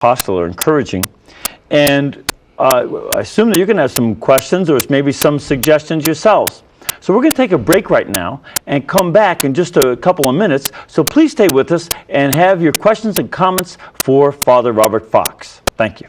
apostolate are encouraging. And I assume that you're going to have some questions or maybe some suggestions yourselves. So we're going to take a break right now and come back in just a couple of minutes. So please stay with us and have your questions and comments for Father Robert Fox. Thank you.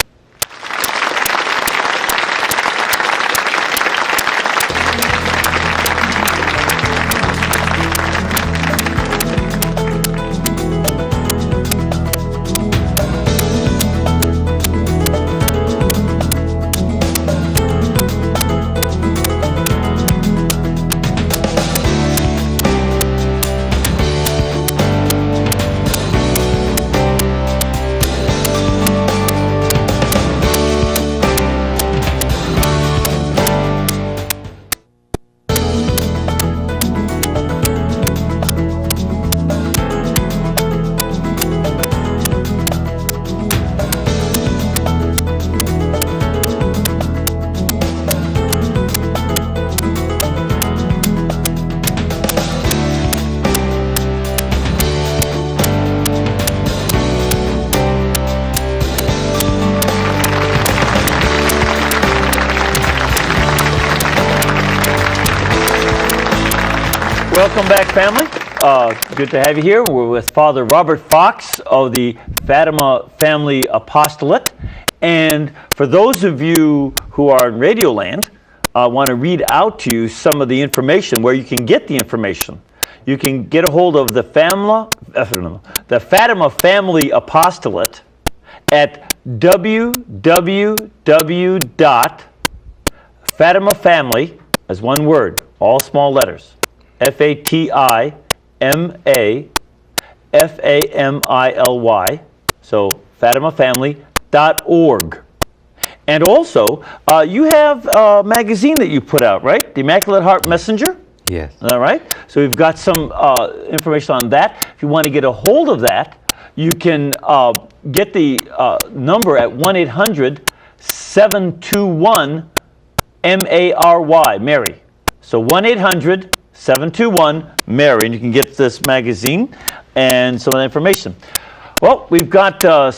Welcome back, family. Good to have you here. We're with Father Robert Fox of the Fatima Family Apostolate. And for those of you who are in Radio Land, I want to read out to you some of the information where you can get the information. You can get a hold of the Fatima Family Apostolate at www.fatimafamily, as one word, all small letters, FATIMAFAMILY, so fatimafamily.org. And also, you have a magazine that you put out, right? The Immaculate Heart Messenger? Yes. All right. So we've got some information on that. If you want to get a hold of that, you can get the number at 1-800-721-MARY, Mary. So 1-800-721-MARY, and you can get this magazine and some of the information. Well, we've got a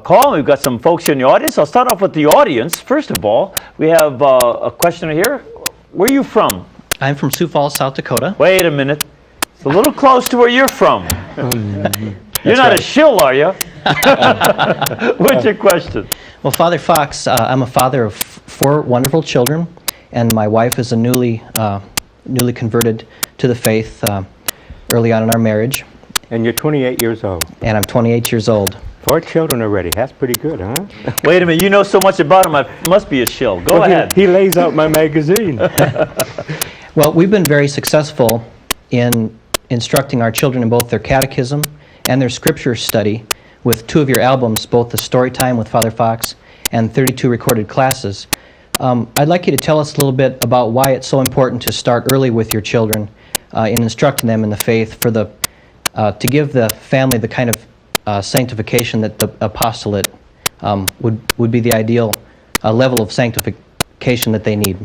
call. We've got some folks here in the audience. I'll start off with the audience. First of all, we have a questioner here. Where are you from? I'm from Sioux Falls, South Dakota. Wait a minute. It's a little close to where you're from. You're not a shill, are you? What's your question? Well, Father Fox, I'm a father of 4 wonderful children, and my wife is a newly converted to the faith early on in our marriage. And you're 28 years old. And I'm 28 years old. 4 children already. That's pretty good, huh? Wait a minute. You know so much about him. I must be a shill. Go ahead. He lays out my magazine. Well, we've been very successful in instructing our children in both their catechism and their scripture study with 2 of your albums, both the Story Time with Father Fox and 32 recorded classes. I'd like you to tell us a little bit about why it's so important to start early with your children in instructing them in the faith to give the family the kind of sanctification that the apostolate would be the ideal level of sanctification that they need.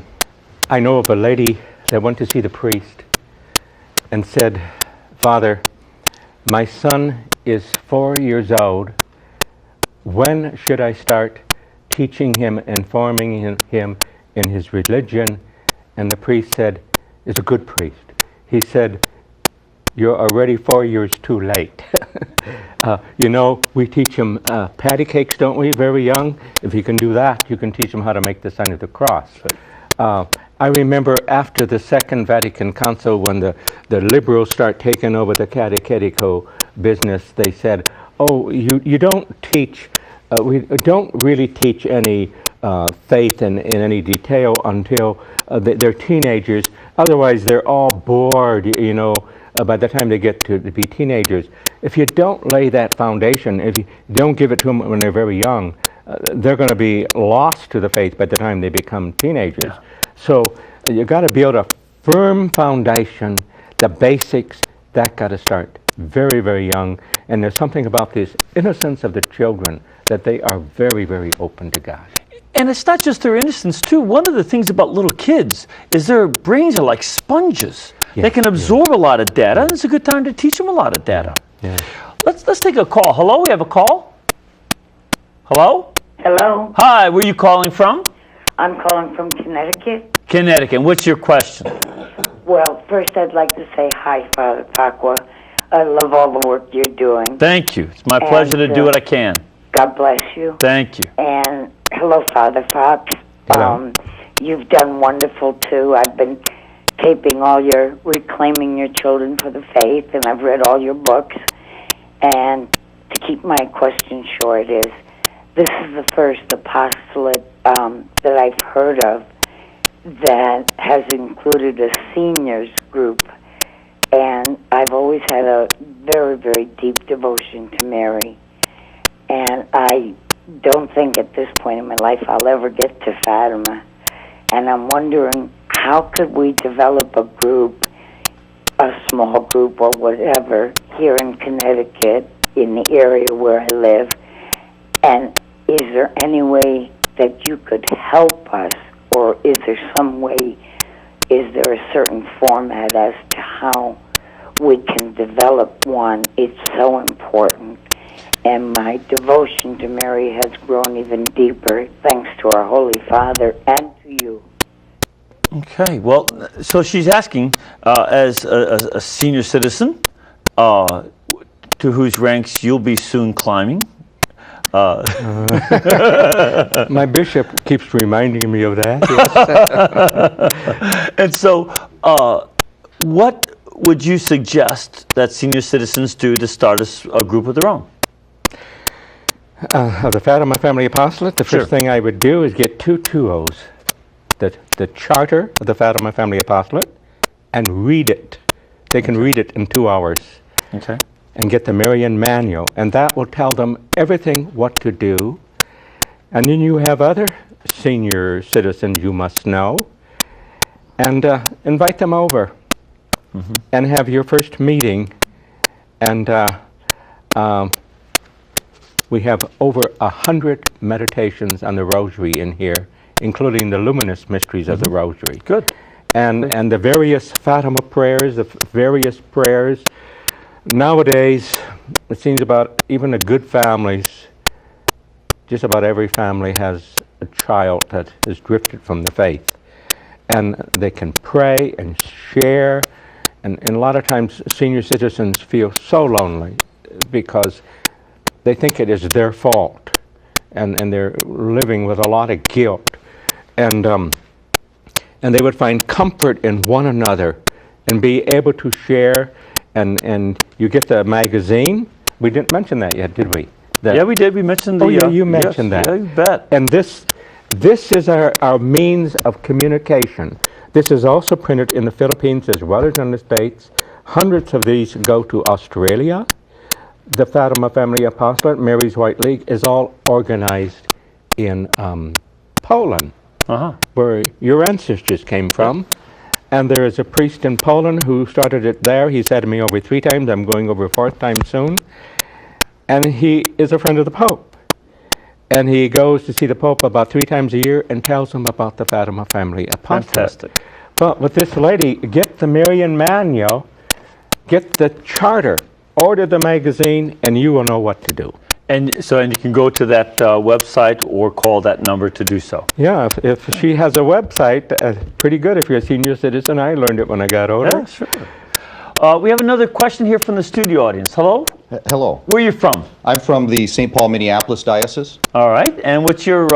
I know of a lady that went to see the priest and said, "Father, my son is 4 years old. When should I start teaching him and forming him in his religion?" And the priest said, "Is a good priest." He said, "You're already 4 years too late." You know, we teach them patty cakes, don't we, very young? If you can do that, you can teach them how to make the sign of the cross. I remember after the Second Vatican Council, when the liberals start taking over the catechetical business, they said, "Oh, you don't teach, we don't really teach any faith in any detail until they're teenagers. Otherwise, they're all bored, you know, by the time they get to be teenagers. If you don't lay that foundation, if you don't give it to them when they're very young, they're going to be lost to the faith by the time they become teenagers." Yeah. So you got to build a firm foundation, the basics, that got to start very, very young. And there's something about this innocence of the children that they are very, very open to God. And it's not just their innocence, too. One of the things about little kids is their brains are like sponges. Yeah, they can absorb a lot of data, and it's a good time to teach them a lot of data. Yeah. Let's take a call. Hello, we have a call? Hello? Hello, Hi, where are you calling from? I'm calling from Connecticut. Connecticut. What's your question? Well, first I'd like to say hi, Father Pacwa. I love all the work you're doing. Thank you. It's my pleasure to do what I can. God bless you. Thank you. And hello, Father Fox. Hello. You've done wonderful, too. I've been taping all your Reclaiming Your Children for the Faith, and I've read all your books. And to keep my question short is, this is the first apostolate that I've heard of that has included a seniors group. And I've always had a very, very deep devotion to Mary. And I don't think at this point in my life I'll ever get to Fatima. And I'm wondering, how could we develop a group, a small group or whatever, here in Connecticut, in the area where I live? And is there any way that you could help us, or is there some way, is there a certain format as to how we can develop one? It's so important. And my devotion to Mary has grown even deeper thanks to our Holy Father and to you. Okay, well, so she's asking, as a senior citizen, to whose ranks you'll be soon climbing. My bishop keeps reminding me of that. Yes. And so, what would you suggest that senior citizens do to start a group of their own? Of the Fatima Family Apostolate, the first thing I would do is get two tuos, the charter of the Fatima Family Apostolate, and read it. They can read it in 2 hours. Okay. And get the Marian Manual, and that will tell them everything what to do. And then you have other senior citizens you must know, and invite them over and have your first meeting. And we have over 100 meditations on the Rosary in here, including the luminous mysteries of the Rosary. Good. And the various Fatima prayers, the various prayers. Nowadays, it seems about even the good families, just about every family has a child that has drifted from the faith. And they can pray and share. And a lot of times, senior citizens feel so lonely because they think it is their fault. And they're living with a lot of guilt. And they would find comfort in one another and be able to share. And you get the magazine. We didn't mention that yet, did we? Yeah, we did. We mentioned the... Oh, yeah, you mentioned that. Yeah, you bet. And this is our means of communication. This is also printed in the Philippines as well as in the States. Hundreds of these go to Australia. The Fatima Family Apostolate, Mary's White League, is all organized in Poland, where your ancestors came from. And there is a priest in Poland who started it there. He's had me over 3 times. I'm going over a 4th time soon. And he is a friend of the Pope. And he goes to see the Pope about 3 times a year and tells him about the Fatima Family Apostolate. Fantastic. But with this lady, get the Marian Manual, get the charter, order the magazine, and you will know what to do. And you can go to that website or call that number to do so. Yeah, if she has a website, pretty good if you're a senior citizen. I learned it when I got older. Yeah, sure. We have another question here from the studio audience. Hello? Hello. Where are you from? I'm from the St. Paul, Minneapolis Diocese. All right. And what's your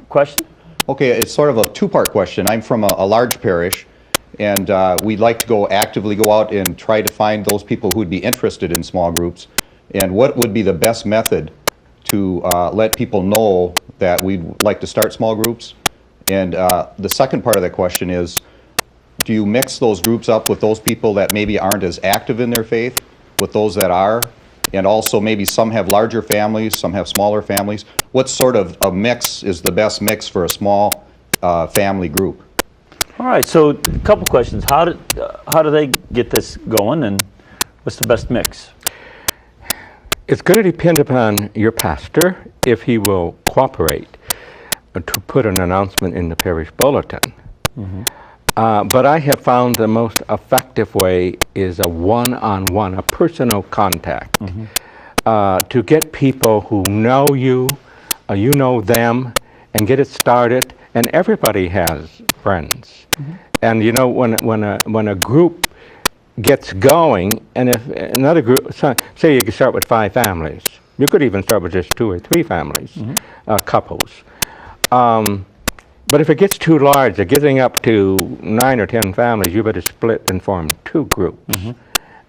question? Okay, it's sort of a 2-part question. I'm from a large parish, and we'd like to actively go out and try to find those people who would be interested in small groups. And what would be the best method to let people know that we'd like to start small groups? And the second part of that question is, do you mix those groups up with those people that maybe aren't as active in their faith, with those that are? And also maybe some have larger families, some have smaller families. What sort of a mix is the best mix for a small family group? All right, so a couple questions. How do they get this going, and what's the best mix? It's going to depend upon your pastor if he will cooperate to put an announcement in the parish bulletin. But I have found the most effective way is a one-on-one, a personal contact, to get people who know you, you know them, and get it started. And everybody has friends. And you know, when a group gets going, and if another group, say you can start with 5 families, you could even start with just 2 or 3 families, couples. But if it gets too large, getting up to 9 or 10 families, you better split and form 2 groups.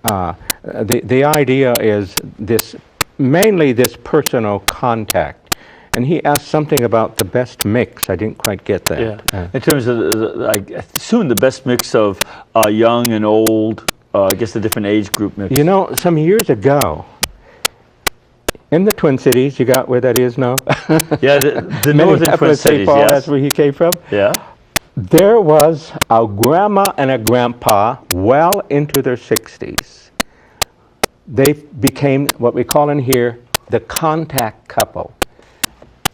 The idea is this, mainly this personal contact. And he asked something about the best mix. I didn't quite get that. Yeah. In terms of, I assume the best mix of young and old, I guess the different age group mix. You know, some years ago, in the Twin Cities, you got where that is now? Yeah, the northern Twin Cities, Paul, yes. that's where he came from? Yeah. There was a grandma and a grandpa well into their 60s. They became what we call in here the contact couple.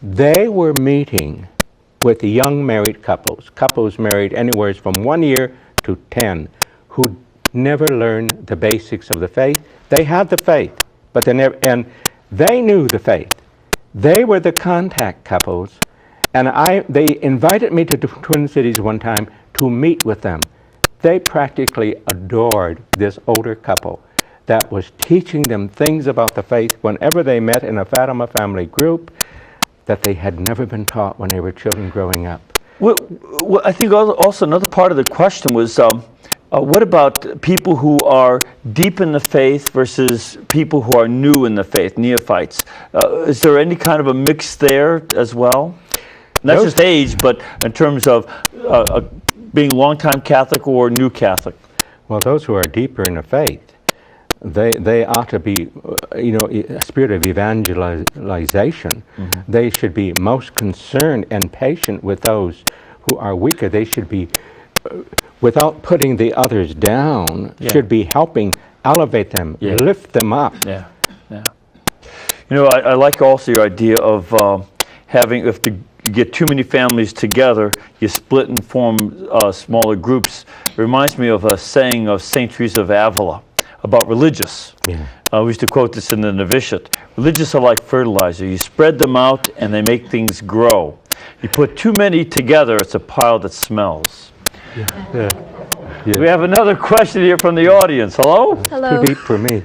They were meeting with young married couples married anywhere from 1 year to 10, who never learned the basics of the faith. They had the faith, but they never, and they knew the faith. They were the contact couples, and they invited me to the Twin Cities one time to meet with them. They practically adored this older couple that was teaching them things about the faith whenever they met in a Fatima family group that they had never been taught when they were children growing up. Well, I think also another part of the question was, what about people who are deep in the faith versus people who are new in the faith, neophytes? Is there any kind of a mix there as well? Not just age, but in terms of being longtime Catholic or new Catholic? Well, those who are deeper in the faith, they ought to be, you know, a spirit of evangelization. They should be most concerned and patient with those who are weaker. They should be, without putting the others down, should be helping elevate them, lift them up. Yeah, yeah. You know, I like also your idea of having, if you get too many families together, you split and form smaller groups. It reminds me of a saying of St. Teresa of Avila about religious. We used to quote this in the novitiate. Religious are like fertilizer. You spread them out and they make things grow. You put too many together, it's a pile that smells. We have another question here from the audience. Hello? Hello. Too deep for me.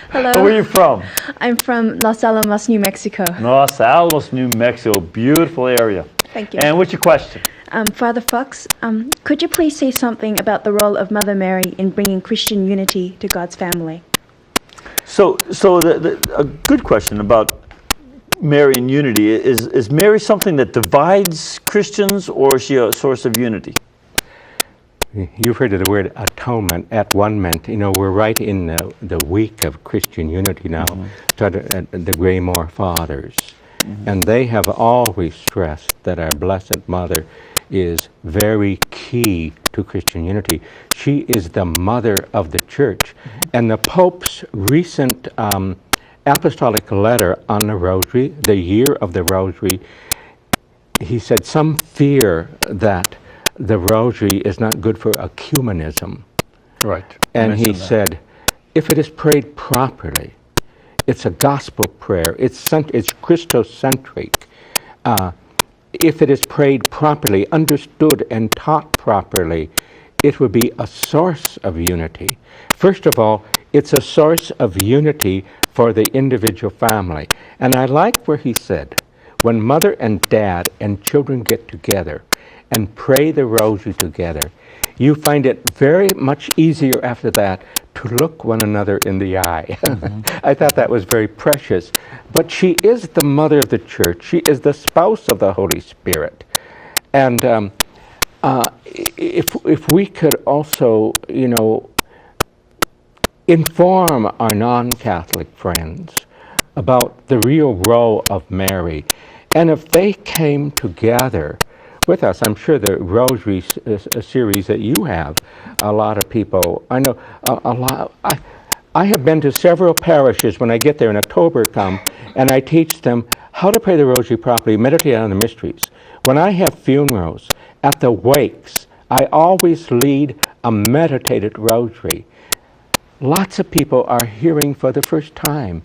Hello. Where are you from? I'm from Los Alamos, New Mexico. Los Alamos, New Mexico. Beautiful area. Thank you. And what's your question? Father Fox, could you please say something about the role of Mother Mary in bringing Christian unity to God's family? So a good question about Mary and unity. Is Mary something that divides Christians, or is she a source of unity? You've heard of the word atonement, at-one-ment. You know, we're right in the week of Christian unity now, started at the Graymore Fathers. And they have always stressed that our Blessed Mother is very key to Christian unity. She is the mother of the church. And the Pope's recent apostolic letter on the Rosary, the year of the Rosary, he said some fear that the Rosary is not good for ecumenism. Right. And he said, if it is prayed properly, it's a gospel prayer, it's Christocentric. If it is prayed properly, understood and taught properly, it would be a source of unity. First of all, it's a source of unity for the individual family. And I like where he said, when mother and dad and children get together and pray the Rosary together, you find it very much easier after that to look one another in the eye. I thought that was very precious. But she is the mother of the church. She is the spouse of the Holy Spirit. And if we could also, you know, inform our non-Catholic friends about the real role of Mary, and if they came together with us, I'm sure the Rosary series that you have, a lot of people, I know a lot, I have been to several parishes when I get there in October come, and I teach them how to pray the Rosary properly, meditate on the mysteries. When I have funerals, at the wakes, I always lead a meditated Rosary. Lots of people are hearing for the first time